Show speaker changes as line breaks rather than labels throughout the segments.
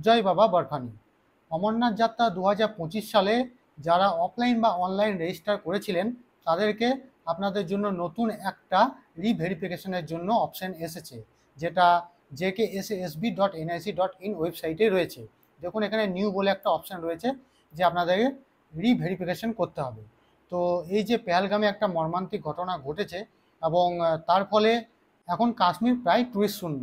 জয় বাবা বরফানি। অমরনাথ যাত্রা 2025 সালে যারা অফলাইন বা অনলাইন রেজিস্টার করেছিলেন তাদেরকে আপনাদের জন্য নতুন একটা রিভেরিফিকেশনের জন্য অপশন এসেছে, যেটা jksasb.nic.in ওয়েবসাইটে রয়েছে। দেখুন এখানে নিউ বলে একটা অপশন রয়েছে যে আপনাদেরকে রিভেরিফিকেশন করতে হবে। তো এই যে পেহেলগামে একটা মর্মান্তিক ঘটনা ঘটেছে এবং তার ফলে এখন কাশ্মীর প্রায় টুরিস্ট শূন্য।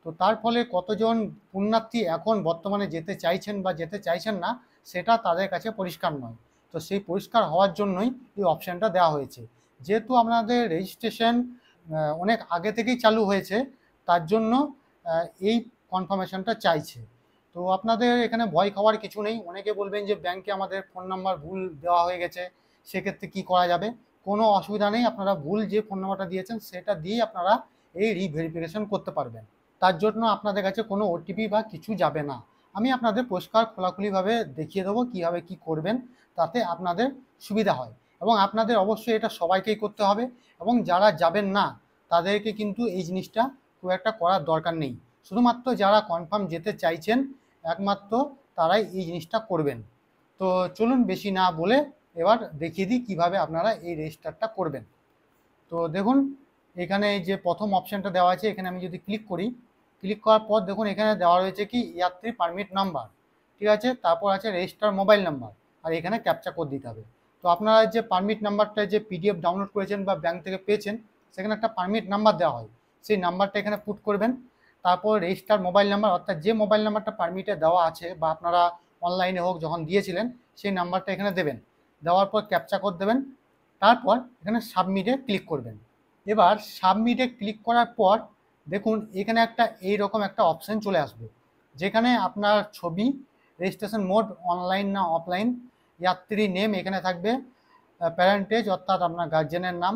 তো তার ফলে কতজন পুণ্যার্থী এখন বর্তমানে যেতে চাইছেন বা যেতে চাইছেন না সেটা তাদের কাছে পরিষ্কার নয়। তো সেই পরিষ্কার হওয়ার জন্যই এই অপশানটা দেওয়া হয়েছে। যেহেতু আপনাদের রেজিস্ট্রেশন অনেক আগে থেকেই চালু হয়েছে, তার জন্য এই কনফার্মেশনটা চাইছে। তো আপনাদের এখানে ভয় খাওয়ার কিছু নেই। অনেকে বলবেন যে ব্যাংকে আমাদের ফোন নাম্বার ভুল দেওয়া হয়ে গেছে, সেক্ষেত্রে কি করা যাবে? কোনো অসুবিধা নেই, আপনারা ভুল যে ফোন নাম্বারটা দিয়েছেন সেটা দিয়েই আপনারা এই রিভেরিফিকেশন করতে পারবেন। তার জন্য আপনাদের কাছে কোনো ওটিপি বা কিছু যাবে না। আমি আপনাদের পরিষ্কার খোলাখুলিভাবে দেখিয়ে দেবো কীভাবে কি করবেন, তাতে আপনাদের সুবিধা হয়। এবং আপনাদের অবশ্যই এটা সবাইকেই করতে হবে, এবং যারা যাবেন না তাদেরকে কিন্তু এই জিনিসটা খুব একটা করার দরকার নেই। শুধুমাত্র যারা কনফার্ম যেতে চাইছেন একমাত্র তারাই এই জিনিসটা করবেন। তো চলুন বেশি না বলে এবার দেখিয়ে দিই কীভাবে আপনারা এই রেজিস্টারটা করবেন। তো দেখুন এখানে যে প্রথম অপশানটা দেওয়া আছে, এখানে আমি যদি ক্লিক করি, ক্লিক করার পর দেখুন এখানে দেওয়া রয়েছে কি যাত্রী পারমিট নাম্বার, ঠিক আছে, তারপর আছে রেজিস্টার মোবাইল নাম্বার, আর এখানে ক্যাপচা কোড দিতে হবে। তো আপনারা যে পারমিট নাম্বারটা যে পিডিএফ ডাউনলোড করেছেন বা ব্যাংক থেকে পেয়েছেন, সেখানে একটা পারমিট নাম্বার দেওয়া হয়, সেই নাম্বারটা এখানে পুট করবেন। তারপর রেজিস্টার মোবাইল নাম্বার, অর্থাৎ যে মোবাইল নাম্বারটা পারমিটে দেওয়া আছে বা আপনারা অনলাইনে হোক যখন দিয়েছিলেন সেই নাম্বারটা এখানে দেবেন। দেওয়ার পর ক্যাপচা কোড দেবেন, তারপর এখানে সাবমিটে ক্লিক করবেন। এবার সাবমিটে ক্লিক করার পর দেখুন এখানে একটা এইরকম একটা অপশান চলে আসবে, যেখানে আপনার ছবি, রেজিস্ট্রেশন মোড অনলাইন না অফলাইন, যাত্রী নেম এখানে থাকবে, প্যারেন্টেজ অর্থাৎ আপনার গার্জেনের নাম,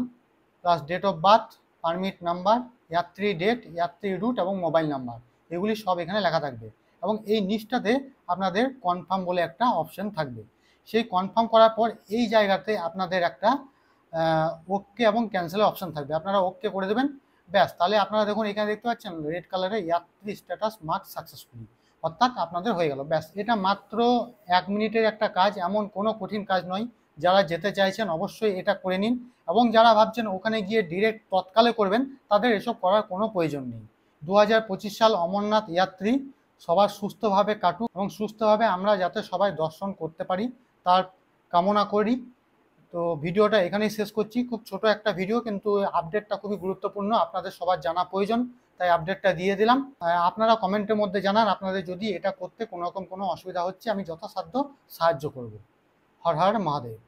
plus date of birth, permit number, যাত্রী ডেট, যাত্রী রুট এবং মোবাইল নাম্বার, এগুলি সব এখানে লেখা থাকবে। এবং এই নিচটাতে আপনাদের কনফার্ম বলে একটা অপশান থাকবে। সেই কনফার্ম করার পর এই জায়গাতে আপনাদের একটা ওকে এবং ক্যান্সেলের অপশান থাকবে, আপনারা ওকে করে দেবেন। ব্যাস, তাহলে আপনারা দেখুন এখানে দেখতে পাচ্ছেন রেড কালারে যাত্রী স্ট্যাটাস মার্ক সাকসেসফুলি, অর্থাৎ আপনাদের হয়ে গেল। ব্যাস, এটা মাত্র 1 মিনিটের একটা কাজ, এমন কোনো কঠিন কাজ নয়। যারা যেতে চাইছেন অবশ্যই এটা করে নিন, এবং যারা ভাবছেন ওখানে গিয়ে ডিরেক্ট তৎকালে করবেন তাদের এসব করার কোনো প্রয়োজন নেই। 2025 সাল অমরনাথ যাত্রী সবার সুস্থভাবে কাটুক এবং সুস্থভাবে আমরা যাতে সবাই দর্শন করতে পারি তার কামনা করি। তো ভিডিওটা এখানেই শেষ করছি। খুব ছোট একটা ভিডিও, কিন্তু আপডেটটা খুবই গুরুত্বপূর্ণ, আপনাদের সবার জানা প্রয়োজন, তাই আপডেটটা দিয়ে দিলাম। আপনারা কমেন্টের মধ্যে জানান আপনাদের যদি এটা করতে কোনো রকম কোনো অসুবিধা হচ্ছে, আমি যথাসাধ্য সাহায্য করব। হর হর মহাদেব।